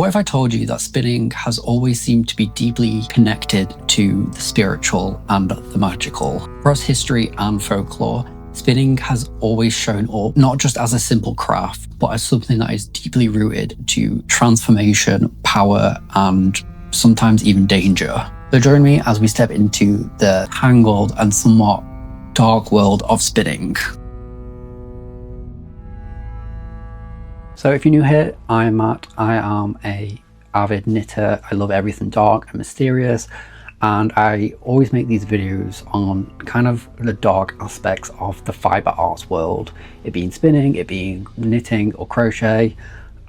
But what if I told you that spinning has always seemed to be deeply connected to the spiritual and the magical? Across history and folklore, spinning has always shown up not just as a simple craft, but as something that is deeply rooted to transformation, power, and sometimes even danger. So join me as we step into the tangled and somewhat dark world of spinning. So if you're new here, I'm Matt. I am an avid knitter. I love everything dark and mysterious, and I always make these videos on kind of the dark aspects of the fiber arts world. It being spinning, it being knitting or crochet.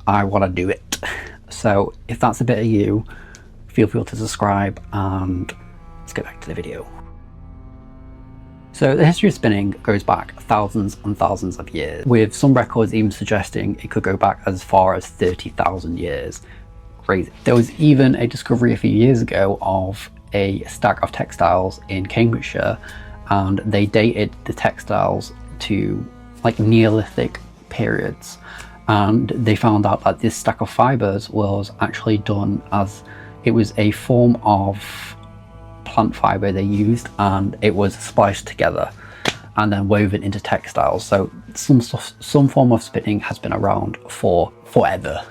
I want to do it. So if that's a bit of you, feel free to subscribe, and let's get back to the video. So the history of spinning goes back thousands and thousands of years, with some records even suggesting it could go back as far as 30,000 years. Crazy. There was even a discovery a few years ago of a stack of textiles in Cambridgeshire, and they dated the textiles to like Neolithic periods, and they found out that this stack of fibers was actually done as it was a form of plant fiber they used, and it was spliced together and then woven into textiles. So some form of spinning has been around for forever,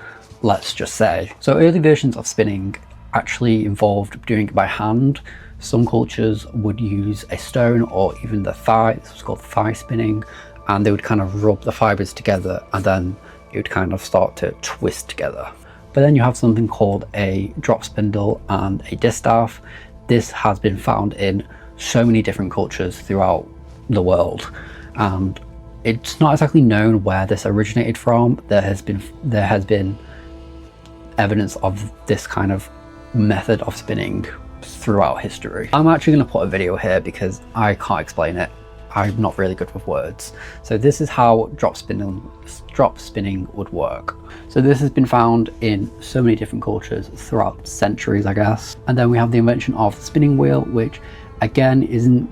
let's just say. So early versions of spinning actually involved doing it by hand. Some cultures would use a stone or even the thigh. This was called thigh spinning, and they would kind of rub the fibers together and then it would kind of start to twist together. But then you have something called a drop spindle and a distaff. This has been found in so many different cultures throughout the world, and it's not exactly known where this originated from. There has been evidence of this kind of method of spinning throughout history. I'm actually going to put a video here because I can't explain it. I'm not really good with words. So this is how drop spinning would work. So this has been found in so many different cultures throughout centuries, I guess. And then we have the invention of the spinning wheel, which again isn't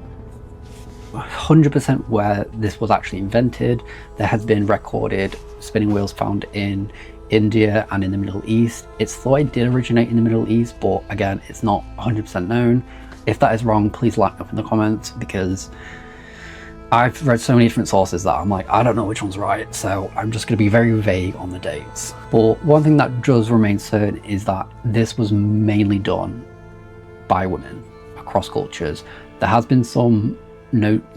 100% where this was actually invented. There has been recorded spinning wheels found in India and in the Middle East. It's thought it did originate in the Middle East, but again, it's not 100% known. If that is wrong, please let me know in the comments, because I've read so many different sources that I'm like, I don't know which one's right, so I'm just going to be very vague on the dates. But one thing that does remain certain is that this was mainly done by women across cultures. There has been some mentions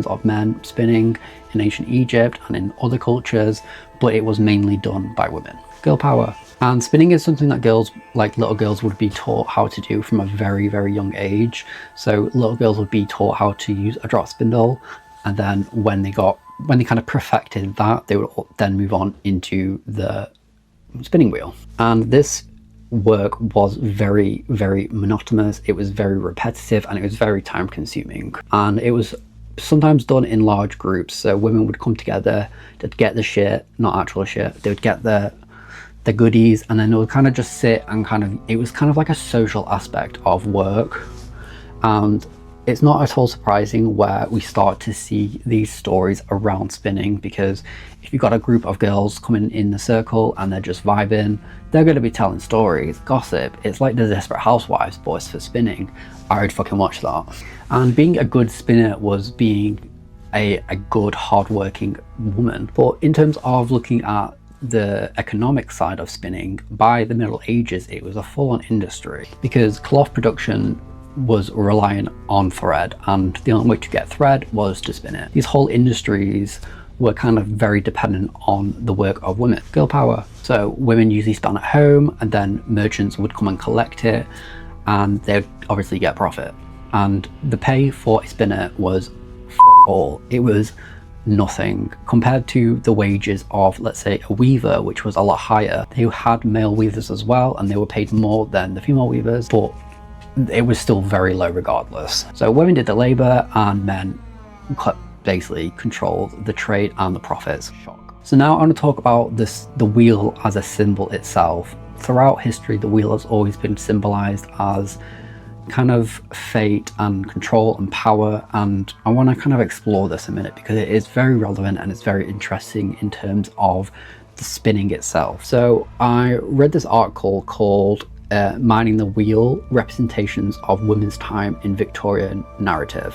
of men spinning in ancient Egypt and in other cultures, but it was mainly done by women. Girl power. And spinning is something that little girls would be taught how to do from a very, very young age. So little girls would be taught how to use a drop spindle, and then when they kind of perfected that, they would then move on into the spinning wheel. And this work was very, very monotonous. It was very repetitive, and it was very time consuming. And it was sometimes done in large groups. So women would come together to get the shit, not actual shit. They would get the goodies, and then they would kind of just sit and it was kind of like a social aspect of work. And it's not at all surprising where we start to see these stories around spinning, because if you've got a group of girls coming in the circle and they're just vibing, they're going to be telling stories, gossip. It's like the Desperate Housewives, but it's for spinning. I would fucking watch that. And being a good spinner was being a good hardworking woman. But in terms of looking at the economic side of spinning, by the Middle Ages it was a full-on industry, because cloth production was relying on thread, and the only way to get thread was to spin it. These whole industries were kind of very dependent on the work of women. Girl power. So women usually spun at home, and then merchants would come and collect it, and they'd obviously get profit. And the pay for a spinner was fuck all. It was nothing compared to the wages of, let's say, a weaver, which was a lot higher. They had male weavers as well, and they were paid more than the female weavers, but it was still very low regardless. So women did the labor, and men basically controlled the trade and the profits. So now I want to talk about the wheel as a symbol itself. Throughout history, the wheel has always been symbolized as kind of fate and control and power, and I want to kind of explore this a minute because it is very relevant and it's very interesting in terms of the spinning itself. So I read this article called Minding the Wheel, Representations of Women's Time in Victorian Narrative.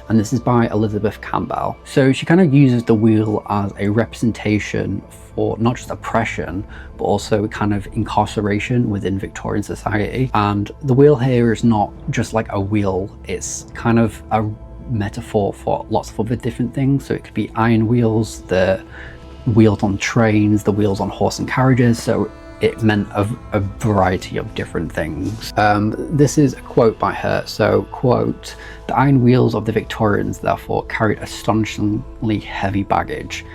And this is by Elizabeth Campbell. So she kind of uses the wheel as a representation for not just oppression, but also kind of incarceration within Victorian society. And the wheel here is not just like a wheel, it's kind of a metaphor for lots of other different things. So it could be iron wheels, the wheels on trains, the wheels on horse and carriages. So it meant a variety of different things. This is a quote by her. So, quote, "The iron wheels of the Victorians therefore carried astonishingly heavy baggage,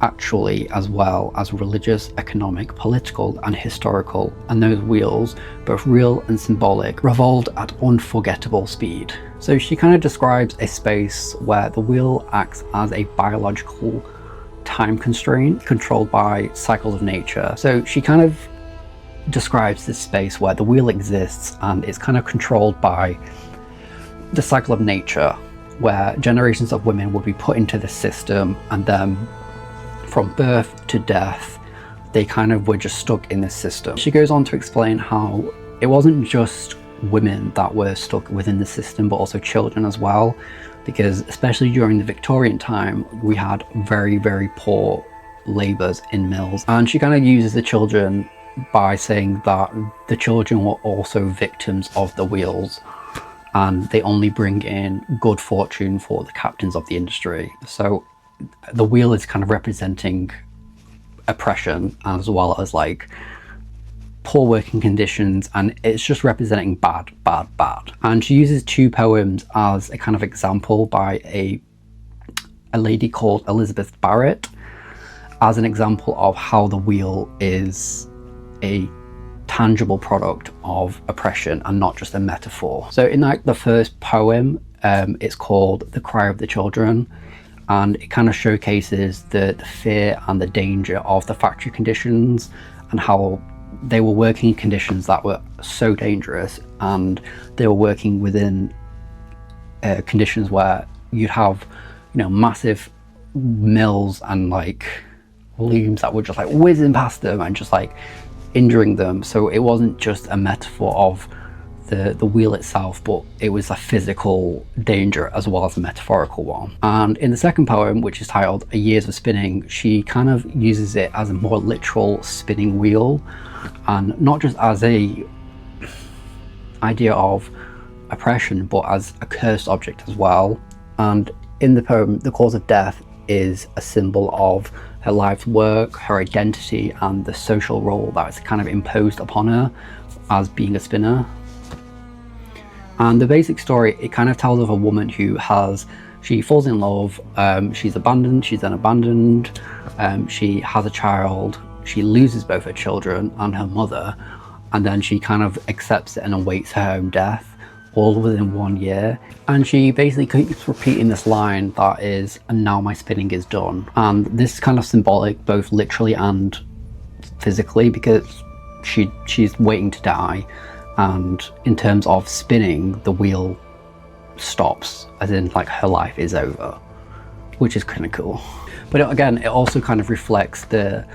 actually as well as religious, economic, political and historical, and those wheels, both real and symbolic, revolved at unforgettable speed." So she kind of describes a space where the wheel acts as a biological time constraint controlled by cycles of nature. So she kind of describes this space where the wheel exists and it's kind of controlled by the cycle of nature, where generations of women would be put into the system, and then from birth to death they kind of were just stuck in this system. She goes on to explain how it wasn't just women that were stuck within the system, but also children as well, because especially during the Victorian time we had very, very poor labourers in mills. And she kind of uses the children by saying that the children were also victims of the wheels, and they only bring in good fortune for the captains of the industry. So the wheel is kind of representing oppression as well as like poor working conditions, and it's just representing bad. And she uses two poems as a kind of example by a lady called Elizabeth Barrett as an example of how the wheel is a tangible product of oppression and not just a metaphor. So in like the first poem, it's called The Cry of the Children, and it kind of showcases the fear and the danger of the factory conditions and how they were working in conditions that were so dangerous, and they were working within conditions where you'd have, you know, massive mills and like looms that were just like whizzing past them and just like injuring them. So it wasn't just a metaphor of the wheel itself, but it was a physical danger as well as a metaphorical one. And in the second poem, which is titled A Years of Spinning, she kind of uses it as a more literal spinning wheel, and not just as a idea of oppression, but as a cursed object as well. And in the poem, the cause of death is a symbol of her life's work, her identity, and the social role that is kind of imposed upon her as being a spinner. And the basic story, it kind of tells of a woman who she falls in love, she's then abandoned, she has a child, she loses both her children and her mother, and then she kind of accepts it and awaits her own death, all within 1 year. And she basically keeps repeating this line that is, "And now my spinning is done." And this is kind of symbolic, both literally and physically, because she's waiting to die. And in terms of spinning, the wheel stops, as in like her life is over, which is kind of cool. But again, it also kind of reflects the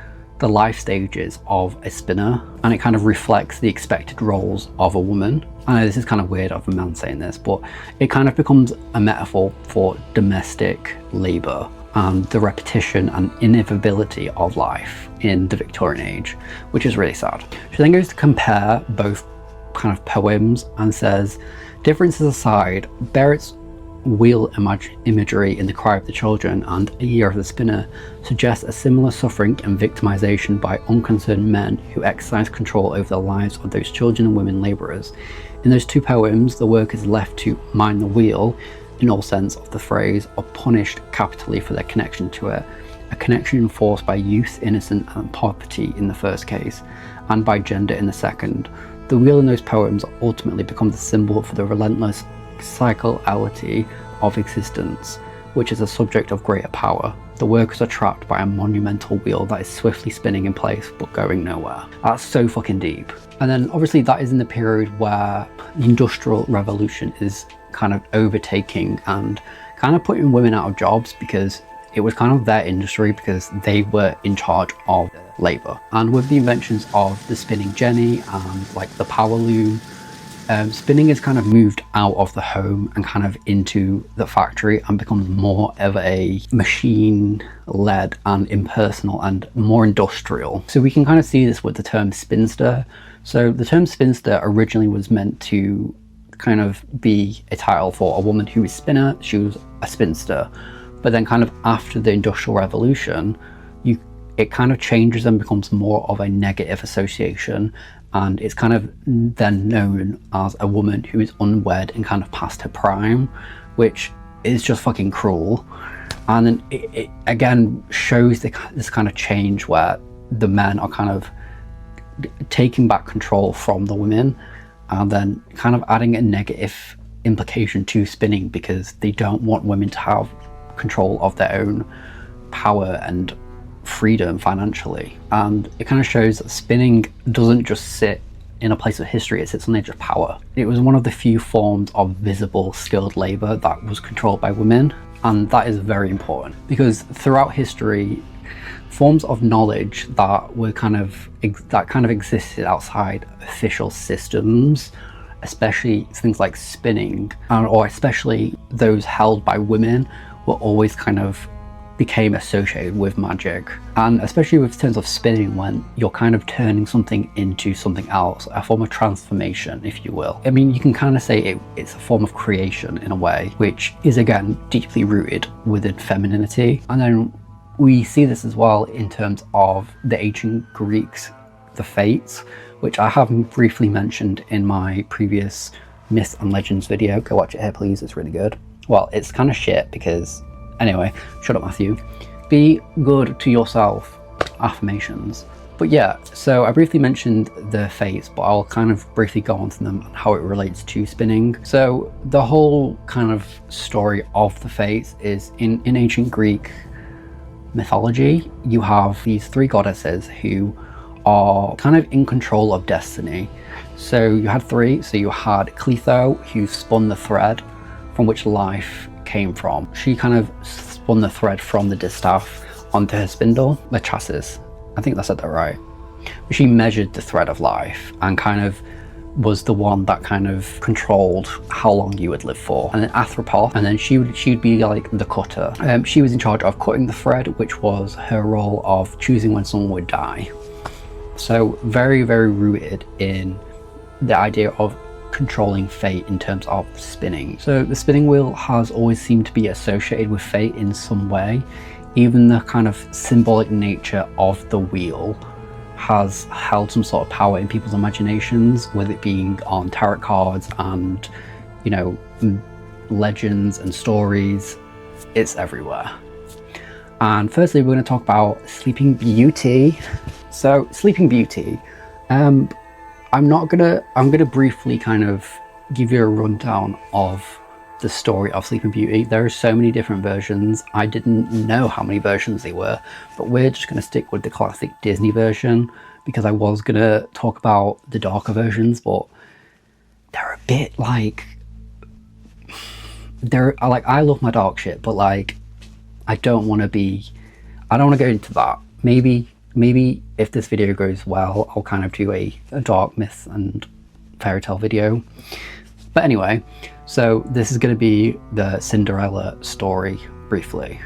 life stages of a spinner, and it kind of reflects the expected roles of a woman. I know this is kind of weird of a man saying this, but it kind of becomes a metaphor for domestic labour and the repetition and inevitability of life in the Victorian age, which is really sad. She then goes to compare both kind of poems and says, "Differences aside, Barrett's wheel imagery in The Cry of the Children and A Year of the Spinner suggests a similar suffering and victimization by unconcerned men who exercise control over the lives of those children and women labourers. In those two poems, the worker is left to mind the wheel in all sense of the phrase, or punished capitally for their connection to it, a connection enforced by youth, innocence and poverty in the first case, and by gender in the second. The wheel in those poems ultimately becomes a symbol for the relentless cyclicality of existence, which is a subject of greater power. The workers are trapped by a monumental wheel that is swiftly spinning in place but going nowhere." That's so fucking deep. And then obviously that is in the period where the Industrial Revolution is kind of overtaking and kind of putting women out of jobs, because it was kind of their industry because they were in charge of labor. And with the inventions of the spinning jenny and like the power loom, spinning is kind of moved out of the home and kind of into the factory and becomes more of a machine-led and impersonal and more industrial. So we can kind of see this with the term spinster. So the term spinster originally was meant to kind of be a title for a woman who is spinner. She was a spinster. But then kind of after the Industrial Revolution, it kind of changes and becomes more of a negative association, and it's kind of then known as a woman who is unwed and kind of past her prime, which is just fucking cruel. And then it again shows this kind of change where the men are kind of taking back control from the women, and then kind of adding a negative implication to spinning because they don't want women to have control of their own power and freedom financially. And it kind of shows that spinning doesn't just sit in a place of history, it sits on the edge of power. It was one of the few forms of visible skilled labor that was controlled by women, and that is very important because throughout history, forms of knowledge that were kind of existed outside official systems, especially things like spinning, or especially those held by women, were always kind of became associated with magic. And especially with terms of spinning, when you're kind of turning something into something else, a form of transformation, if you will. I mean, you can kind of say it's a form of creation in a way, which is again deeply rooted within femininity. And then we see this as well in terms of the ancient Greeks, the fates, which I have briefly mentioned in my previous myths and legends video. Go watch it here please, it's really good. Well, it's kind of shit because, anyway, shut up Matthew. Be good to yourself, affirmations. But yeah, so I briefly mentioned the fates, but I'll kind of briefly go on to them and how it relates to spinning. So the whole kind of story of the fates is in ancient Greek mythology, you have these three goddesses who are kind of in control of destiny. So you had three, so you had Cletho, who spun the thread from which life came from. She kind of spun the thread from the distaff onto her spindle, the chassis. I think I said that right. She measured the thread of life and kind of was the one that kind of controlled how long you would live for. And then Athropos, and then she'd be like the cutter. She was in charge of cutting the thread, which was her role of choosing when someone would die. So very, very rooted in the idea of controlling fate in terms of spinning. So the spinning wheel has always seemed to be associated with fate in some way. Even the kind of symbolic nature of the wheel has held some sort of power in people's imaginations, with it being on tarot cards and, you know, legends and stories. It's everywhere. And firstly, we're going to talk about Sleeping Beauty. So Sleeping Beauty, I'm gonna briefly kind of give you a rundown of the story of Sleeping Beauty. There are so many different versions. I didn't know how many versions they were, but we're just gonna stick with the classic Disney version because I was gonna talk about the darker versions, but they're a bit like, I love my dark shit, but like, I don't want to go into that. Maybe if this video goes well, I'll kind of do a dark myth and fairy tale video. But anyway, so this is going to be the Cinderella story briefly.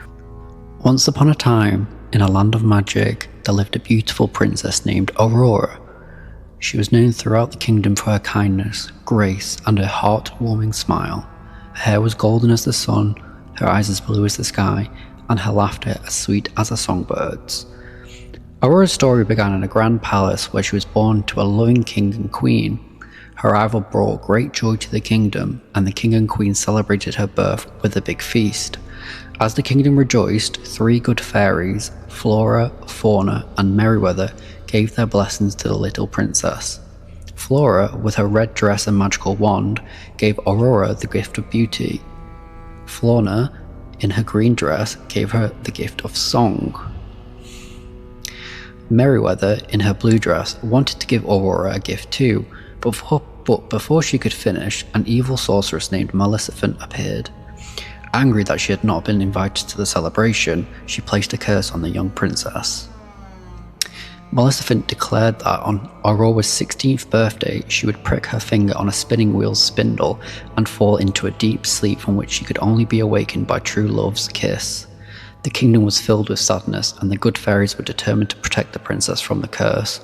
Once upon a time, in a land of magic, there lived a beautiful princess named Aurora. She was known throughout the kingdom for her kindness, grace, and her heart-warming smile. Her hair was golden as the sun, her eyes as blue as the sky, and her laughter as sweet as a songbird's. Aurora's story began in a grand palace where she was born to a loving king and queen. Her arrival brought great joy to the kingdom, and the king and queen celebrated her birth with a big feast. As the kingdom rejoiced, three good fairies, Flora, Fauna, and Merryweather, gave their blessings to the little princess. Flora, with her red dress and magical wand, gave Aurora the gift of beauty. Fauna, in her green dress, gave her the gift of song. Merryweather, in her blue dress, wanted to give Aurora a gift too, but before she could finish, an evil sorceress named Maleficent appeared. Angry that she had not been invited to the celebration, she placed a curse on the young princess. Maleficent declared that on Aurora's 16th birthday, she would prick her finger on a spinning wheel's spindle and fall into a deep sleep from which she could only be awakened by true love's kiss. The kingdom was filled with sadness, and the good fairies were determined to protect the princess from the curse.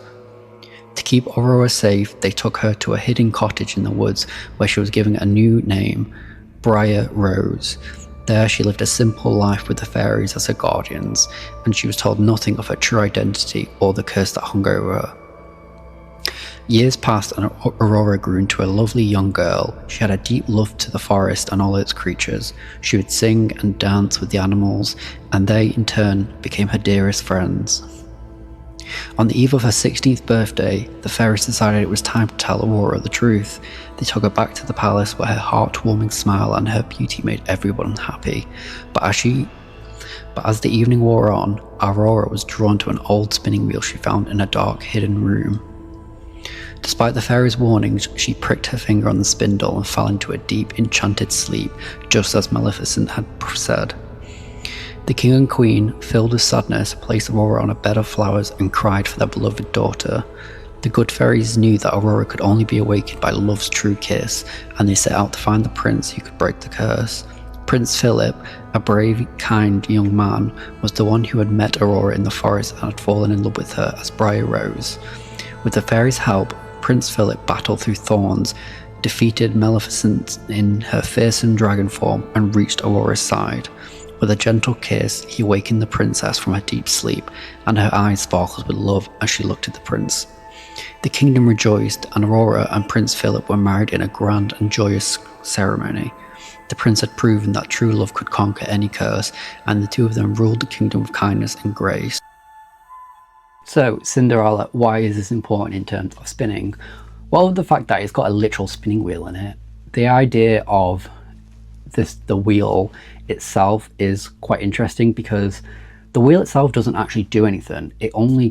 To keep Aurora safe, they took her to a hidden cottage in the woods where she was given a new name, Briar Rose. There she lived a simple life with the fairies as her guardians, and she was told nothing of her true identity or the curse that hung over her. Years passed and Aurora grew into a lovely young girl. She had a deep love to the forest and all its creatures. She would sing and dance with the animals, and they in turn became her dearest friends. On the eve of her 16th birthday, the fairies decided it was time to tell Aurora the truth. They took her back to the palace where her heartwarming smile and her beauty made everyone happy. But as the evening wore on, Aurora was drawn to an old spinning wheel she found in a dark, hidden room. Despite the fairies' warnings, she pricked her finger on the spindle and fell into a deep, enchanted sleep, just as Maleficent had said. The king and queen, filled with sadness, placed Aurora on a bed of flowers and cried for their beloved daughter. The good fairies knew that Aurora could only be awakened by love's true kiss, and they set out to find the prince who could break the curse. Prince Philip, a brave, kind young man, was the one who had met Aurora in the forest and had fallen in love with her as Briar Rose. With the fairies' help, Prince Philip battled through thorns, defeated Maleficent in her fearsome dragon form, and reached Aurora's side. With a gentle kiss, he awakened the princess from her deep sleep, and her eyes sparkled with love as she looked at the prince. The kingdom rejoiced, and Aurora and Prince Philip were married in a grand and joyous ceremony. The prince had proven that true love could conquer any curse, and the two of them ruled the kingdom with kindness and grace. So, Cinderella, why is this important in terms of spinning? Well, the fact that it's got a literal spinning wheel in it. The idea of the wheel itself is quite interesting because the wheel itself doesn't actually do anything. It's only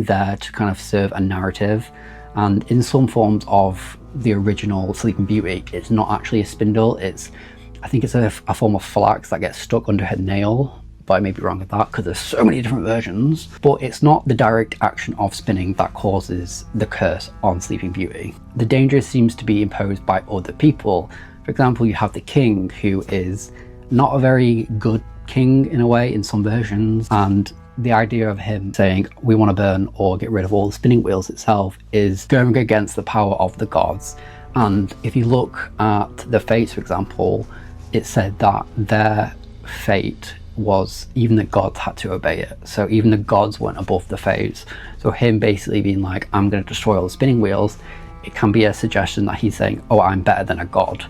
there to kind of serve a narrative, and in some forms of the original Sleeping Beauty, it's not actually a spindle. I think it's a form of flax that gets stuck under her nail, but I may be wrong with that because there's so many different versions. But it's not the direct action of spinning that causes the curse on Sleeping Beauty. The danger seems to be imposed by other people. For example, you have the king, who is not a very good king in a way in some versions, and the idea of him saying we want to burn or get rid of all the spinning wheels itself is going against the power of the gods. And if you look at the fates, for example, it said that their fate was even the gods had to obey it. So even the gods went above the fates. So him basically being like, I'm going to destroy all the spinning wheels, it can be a suggestion that he's saying, oh, I'm better than a god.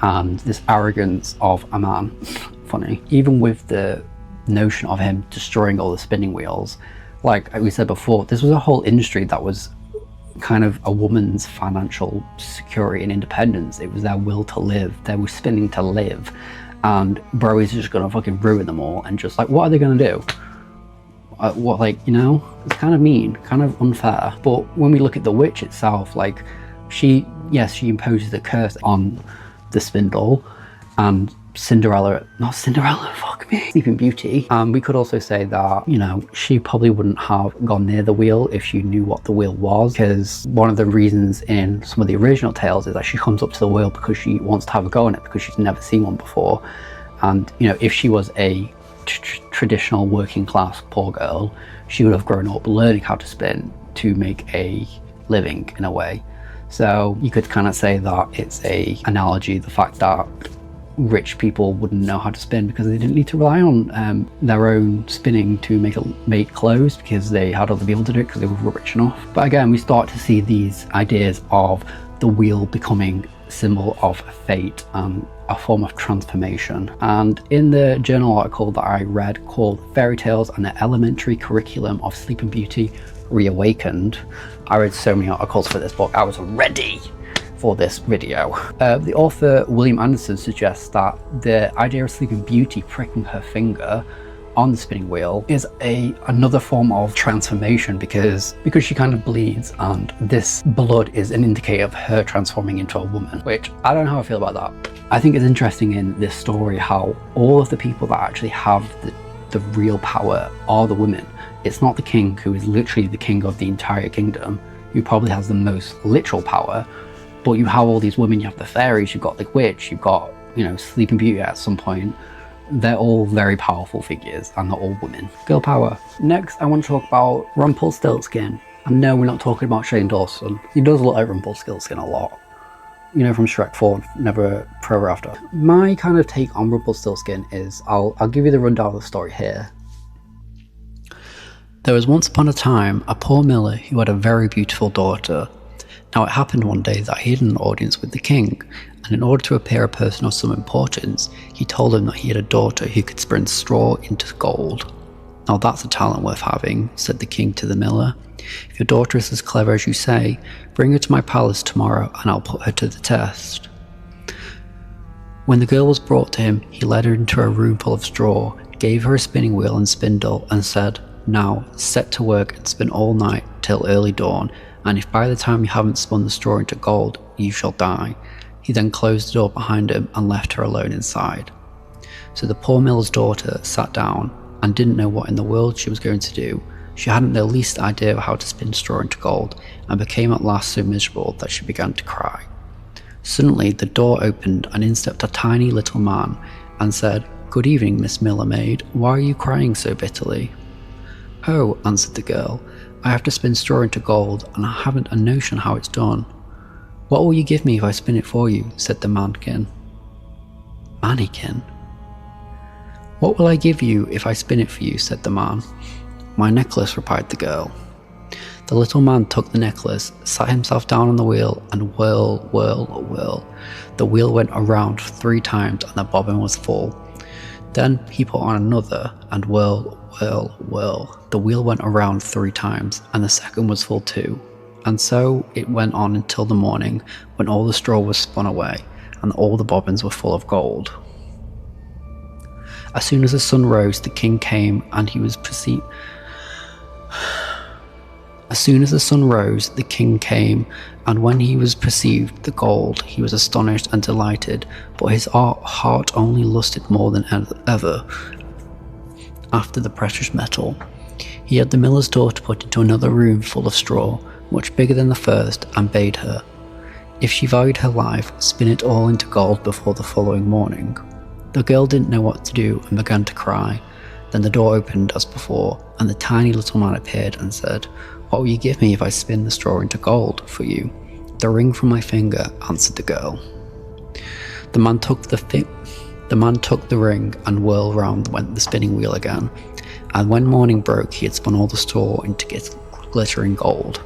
And this arrogance of a man. Funny. Even with the notion of him destroying all the spinning wheels, like we said before, this was a whole industry that was kind of a woman's financial security and independence. It was their will to live. They were spinning to live. And bro is just gonna fucking ruin them all, and just like, what are they gonna do? It's kind of mean, kind of unfair. But when we look at the witch itself, like she imposes the curse on the spindle, and Sleeping Beauty. We could also say that, she probably wouldn't have gone near the wheel if she knew what the wheel was, because one of the reasons in some of the original tales is that she comes up to the wheel because she wants to have a go on it because she's never seen one before. And, if she was a traditional working class poor girl, she would have grown up learning how to spin to make a living in a way. So you could kind of say that it's a analogy, the fact that rich people wouldn't know how to spin because they didn't need to rely on their own spinning to make clothes, because they had other people to do it because they were rich enough. But again, we start to see these ideas of the wheel becoming a symbol of fate and a form of transformation. And in the journal article that I read called Fairytales and the Elementary Curriculum of Sleeping Beauty Reawakened, I read so many articles for this book, I was ready for this video. The author William Anderson suggests that the idea of Sleeping Beauty pricking her finger on the spinning wheel is another form of transformation, because she kind of bleeds, and this blood is an indicator of her transforming into a woman, which I don't know how I feel about that. I think it's interesting in this story how all of the people that actually have the real power are the women. It's not the king, who is literally the king of the entire kingdom, who probably has the most literal power, but you have all these women. You have the fairies, you've got the witch, you've got, you know, Sleeping Beauty at some point. They're all very powerful figures, and they're all women. Girl power. Next, I want to talk about Rumpelstiltskin. And no, we're not talking about Shane Dawson. He does look like Rumpelstiltskin a lot. You know, from Shrek 4, Never Forever After. My kind of take on Rumpelstiltskin is, I'll give you the rundown of the story here. There was once upon a time a poor miller who had a very beautiful daughter. Now it happened one day that he had an audience with the king, and in order to appear a person of some importance, he told him that he had a daughter who could spin straw into gold. Now that's a talent worth having, said the king to the miller. If your daughter is as clever as you say, bring her to my palace tomorrow and I'll put her to the test. When the girl was brought to him, he led her into a room full of straw, gave her a spinning wheel and spindle, and said, now set to work and spin all night till early dawn, and if by the time you haven't spun the straw into gold, you shall die. He then closed the door behind him and left her alone inside. So the poor miller's daughter sat down and didn't know what in the world she was going to do. She hadn't the least idea of how to spin straw into gold, and became at last so miserable that she began to cry. Suddenly the door opened, and in stepped a tiny little man and said, good evening, Miss Miller Maid, why are you crying so bitterly? Oh, answered the girl, I have to spin straw into gold, and I haven't a notion how it's done. What will you give me if I spin it for you? Said the mannikin. Mannikin? What will I give you if I spin it for you? Said the man. My necklace, replied the girl. The little man took the necklace, sat himself down on the wheel, and whirl, whirl, whirl. The wheel went around 3 times, and the bobbin was full. Then he put on another, and whirl, whirl, whirl. The wheel went around 3 times, and the second was full too. And so it went on until the morning, when all the straw was spun away, and all the bobbins were full of gold. As soon as the sun rose, the king came, and he was perceived. As soon as the sun rose, the king came, and when he was perceived the gold, he was astonished and delighted, but his heart only lusted more than ever after the precious metal. He had the miller's daughter put into another room full of straw, much bigger than the first, and bade her, if she valued her life, spin it all into gold before the following morning. The girl didn't know what to do and began to cry. Then the door opened as before, and the tiny little man appeared and said, what will you give me if I spin the straw into gold for you? The ring from my finger, answered the girl. The man took the ring, and whirled round went the spinning wheel again, and when morning broke he had spun all the straw into glittering gold.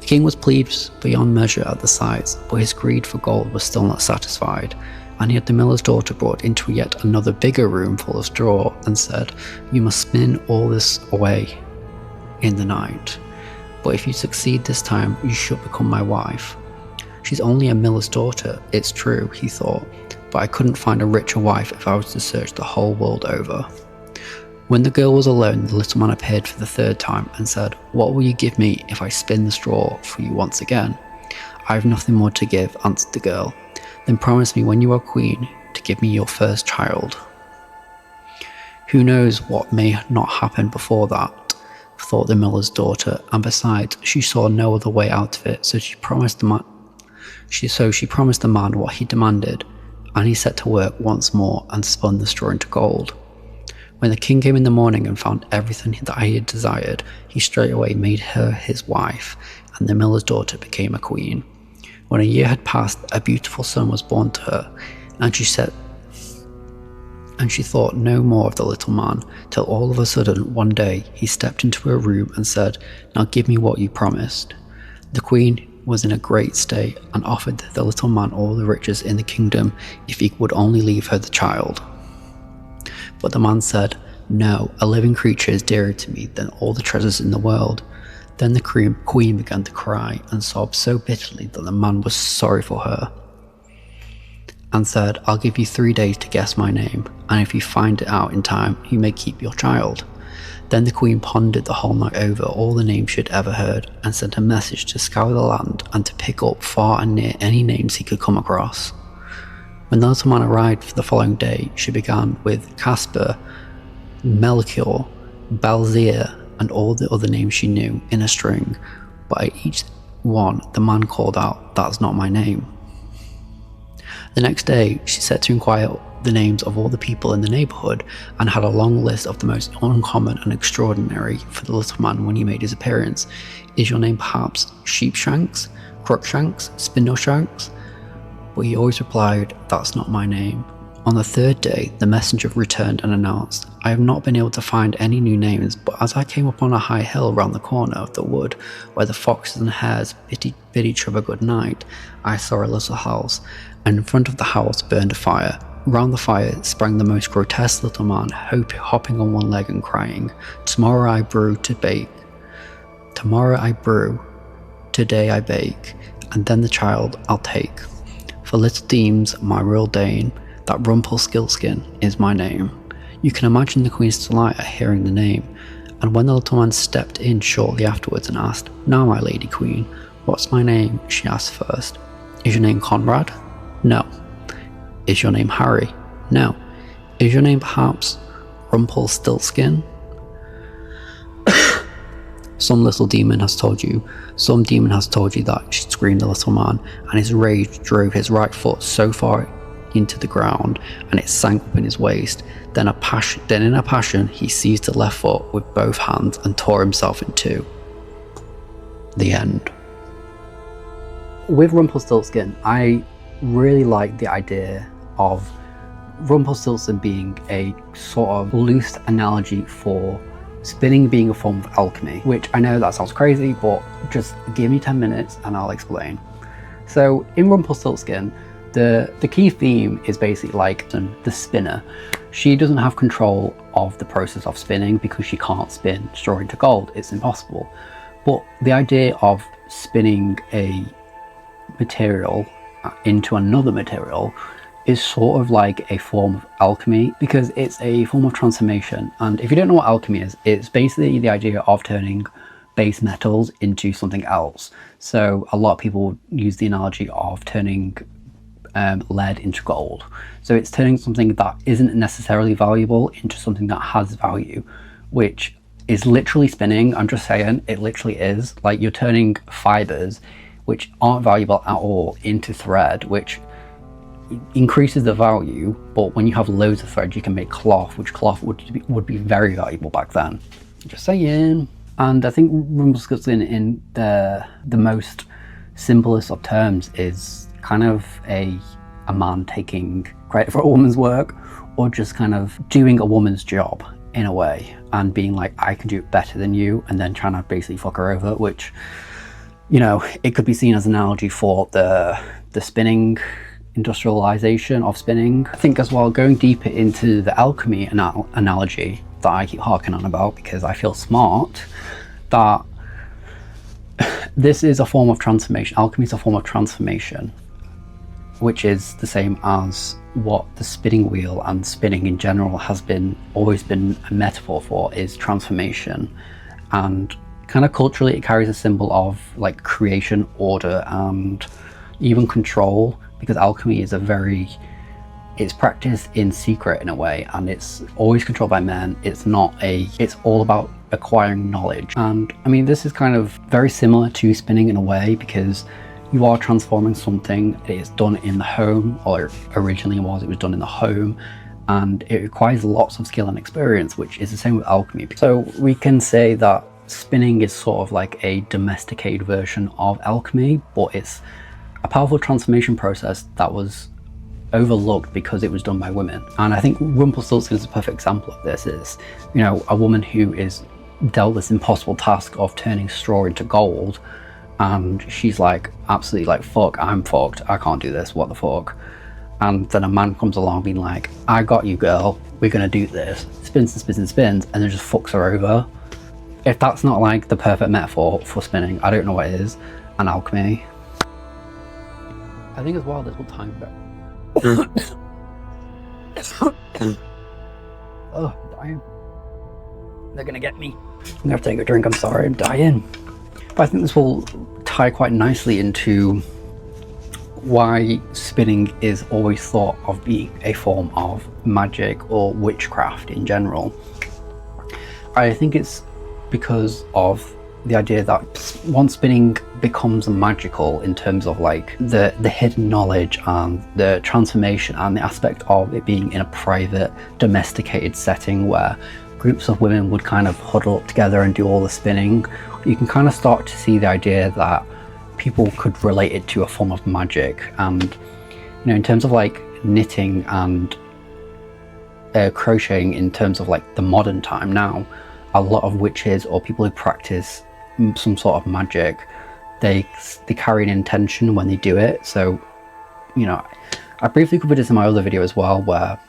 The king was pleased beyond measure at the sight, but his greed for gold was still not satisfied, and he had the miller's daughter brought into yet another bigger room full of straw, and said, you must spin all this away in the night, but if you succeed this time, you shall become my wife. She's only a miller's daughter, it's true, he thought, but I couldn't find a richer wife if I was to search the whole world over. When the girl was alone, the little man appeared for the 3rd time and said, what will you give me if I spin the straw for you once again? I have nothing more to give, answered the girl. Then promise me when you are queen to give me your first child. Who knows what may not happen before that, thought the miller's daughter, and besides, she saw no other way out of it, so she promised the man what he demanded, and he set to work once more and spun the straw into gold. When the king came in the morning and found everything that he had desired, he straightway made her his wife, and the miller's daughter became a queen. When a year had passed, a beautiful son was born to her, and she thought no more of the little man, till all of a sudden one day he stepped into her room and said, now give me what you promised. The queen was in a great state and offered the little man all the riches in the kingdom if he would only leave her the child. But the man said, no, a living creature is dearer to me than all the treasures in the world. Then the queen began to cry and sob so bitterly that the man was sorry for her. and said, "I'll give you 3 days to guess my name, and if you find it out in time, you may keep your child." Then the queen pondered the whole night over all the names she had ever heard, and sent a message to scour the land and to pick up far and near any names he could come across. When the little man arrived for the following day, she began with Casper, Melchior, Balzir, and all the other names she knew in a string, but at each one the man called out, "That's not my name." The next day she set to inquire the names of all the people in the neighbourhood, and had a long list of the most uncommon and extraordinary for the little man when he made his appearance. "Is your name perhaps Sheepshanks, Crookshanks, Spindleshanks?" But he always replied, "That's not my name." On the third day, the messenger returned and announced, "I have not been able to find any new names, but as I came upon a high hill round the corner of the wood, where the foxes and hares bid each other good night, I saw a little house, and in front of the house burned a fire. Round the fire sprang the most grotesque little man, hopping on one leg and crying, 'Tomorrow I brew to bake. Tomorrow I brew, today I bake, and then the child I'll take. For little deems my real dame that Rumpelstiltskin is my name.'" You can imagine the queen's delight at hearing the name, and when the little man stepped in shortly afterwards and asked, "Now, my lady queen, what's my name?" she asked first. "Is your name Conrad?" "No." "Is your name Harry?" "No." "Is your name perhaps Rumpelstiltskin?" Some demon has told you that," she screamed the little man, and his rage drove his right foot so far into the ground and it sank up in his waist. Then in a passion he seized the left foot with both hands and tore himself in two. The end. With Rumpelstiltskin, I really like the idea of Rumpelstiltskin being a sort of loose analogy for spinning being a form of alchemy, which I know that sounds crazy, but just give me 10 minutes and I'll explain. So in Rumpelstiltskin, the key theme is basically like the spinner. She doesn't have control of the process of spinning because she can't spin straw into gold. It's impossible. But the idea of spinning a material into another material is sort of like a form of alchemy, because it's a form of transformation. And if you don't know what alchemy is, it's basically the idea of turning base metals into something else. So a lot of people use the analogy of turning lead into gold. So it's turning something that isn't necessarily valuable into something that has value, which is literally spinning. I'm just saying, it literally is. Like, you're turning fibers which aren't valuable at all into thread, which increases the value. But when you have loads of thread, you can make cloth, which cloth would be very valuable back then. Just saying. And I think Rumpelstiltskin, in the most simplest of terms, is kind of a man taking credit for a woman's work, or just kind of doing a woman's job in a way, and being like, I can do it better than you, and then trying to basically fuck her over, which, you know, it could be seen as an analogy for the spinning, industrialization of spinning. I think as well, going deeper into the alchemy analogy that I keep harking on about because I feel smart, that this is a form of transformation. Alchemy is a form of transformation, which is the same as what the spinning wheel and spinning in general has always been a metaphor for, is transformation. And kind of culturally, it carries a symbol of like creation, order, and even control, because alchemy is it's practiced in secret in a way, and it's always controlled by men. It's all about acquiring knowledge. And I mean, this is kind of very similar to spinning in a way, because you are transforming something. It is done in the home, or originally it was done in the home, and it requires lots of skill and experience, which is the same with alchemy. So we can say that spinning is sort of like a domesticated version of alchemy, but it's a powerful transformation process that was overlooked because it was done by women. And I think Rumpelstiltskin is a perfect example of this. Is, you know, a woman who is dealt this impossible task of turning straw into gold, and she's like, absolutely like, fuck, I'm fucked, I can't do this, what the fuck. And then a man comes along being like, I got you, girl, we're gonna do this. Spins and spins and spins, and then just fucks her over. If that's not like the perfect metaphor for spinning, I don't know what is. And alchemy. I think as well, this whole time Oh, I'm dying. They're gonna get me. I'm gonna have to take a drink, I'm sorry, I'm dying. But I think this will tie quite nicely into why spinning is always thought of being a form of magic or witchcraft in general. I think it's because of the idea that once spinning becomes magical in terms of like the hidden knowledge and the transformation and the aspect of it being in a private, domesticated setting where groups of women would kind of huddle up together and do all the spinning, you can kind of start to see the idea that people could relate it to a form of magic. And you know, in terms of like knitting and crocheting in terms of like the modern time now, a lot of witches or people who practice some sort of magic, they carry an intention when they do it. So, you know, I briefly covered this in my other video as well, where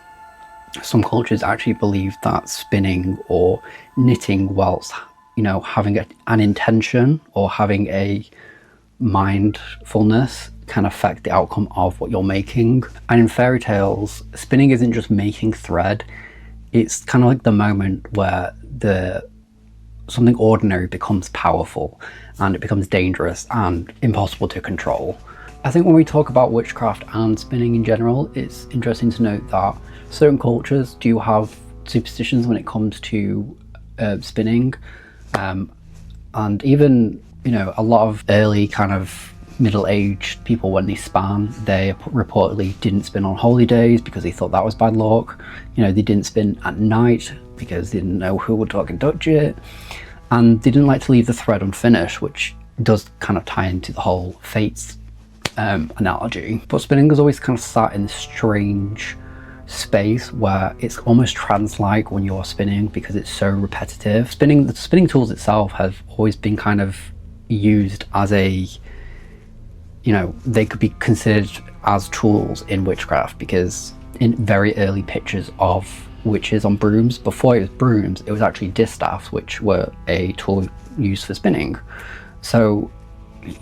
some cultures actually believe that spinning or knitting whilst, you know, having an intention or having a mindfulness can affect the outcome of what you're making. And in fairy tales, spinning isn't just making thread, it's kind of like the moment where something ordinary becomes powerful and it becomes dangerous and impossible to control. I think when we talk about witchcraft and spinning in general, it's interesting to note that certain cultures do have superstitions when it comes to spinning, and even, you know, a lot of early kind of middle-aged people, when they span, they reportedly didn't spin on holy days because they thought that was bad luck. You know, they didn't spin at night because they didn't know who would fucking touch it, and they didn't like to leave the thread unfinished, which does kind of tie into the whole fates analogy. But spinning has always kind of sat in this strange space where it's almost trance-like when you're spinning because it's so repetitive. The spinning tools itself have always been kind of used as a, you know, they could be considered as tools in witchcraft, because in very early pictures of witches on brooms, before it was brooms, it was actually distaffs, which were a tool used for spinning. So,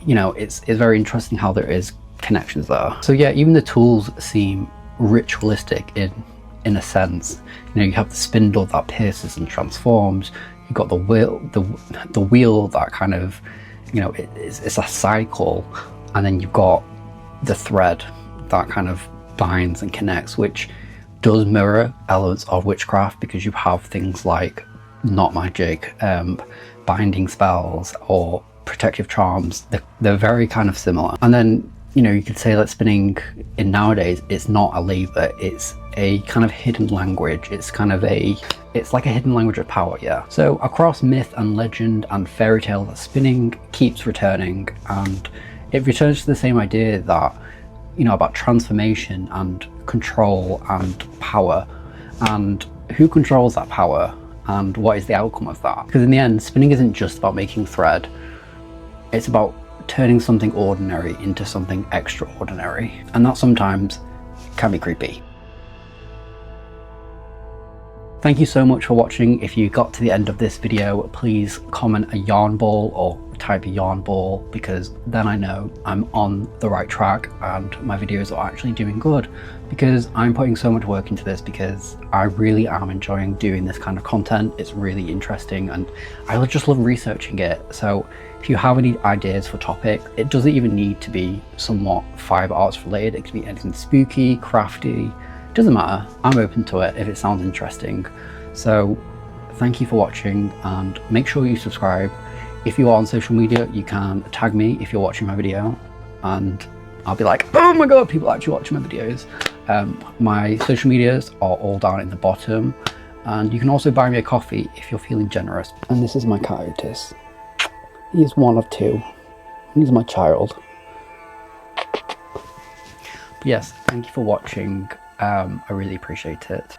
you know, it's very interesting how there is connections there. So yeah, even the tools seem ritualistic in a sense. You know, you have the spindle that pierces and transforms, you've got the wheel that kind of, you know, it's a cycle, and then you've got the thread that kind of binds and connects, which does mirror elements of witchcraft, because you have things like not magic, binding spells or protective charms. They're very kind of similar. And then, you know, you could say that spinning in nowadays, it's not a labor, it's a kind of hidden language. It's like a hidden language of power, yeah. So across myth and legend and fairy tale, spinning keeps returning, and it returns to the same idea that, you know, about transformation and control and power, and who controls that power and what is the outcome of that. Because in the end, spinning isn't just about making thread, it's about turning something ordinary into something extraordinary, and that sometimes can be creepy. Thank you so much for watching. If you got to the end of this video, please comment a yarn ball or type a yarn ball, because then I know I'm on the right track and my videos are actually doing good, because I'm putting so much work into this because I really am enjoying doing this kind of content. It's really interesting and I just love researching it. So if you have any ideas for topics, it doesn't even need to be somewhat fiber arts related. It could be anything spooky, crafty, doesn't matter. I'm open to it if it sounds interesting. So thank you for watching, and make sure you subscribe. If you are on social media, you can tag me if you're watching my video, and I'll be like, oh my god, people actually watching my videos. My social medias are all down in the bottom, and you can also buy me a coffee if you're feeling generous. And this is my cat Otis. He is one of two. He's my child. But yes, thank you for watching. I really appreciate it.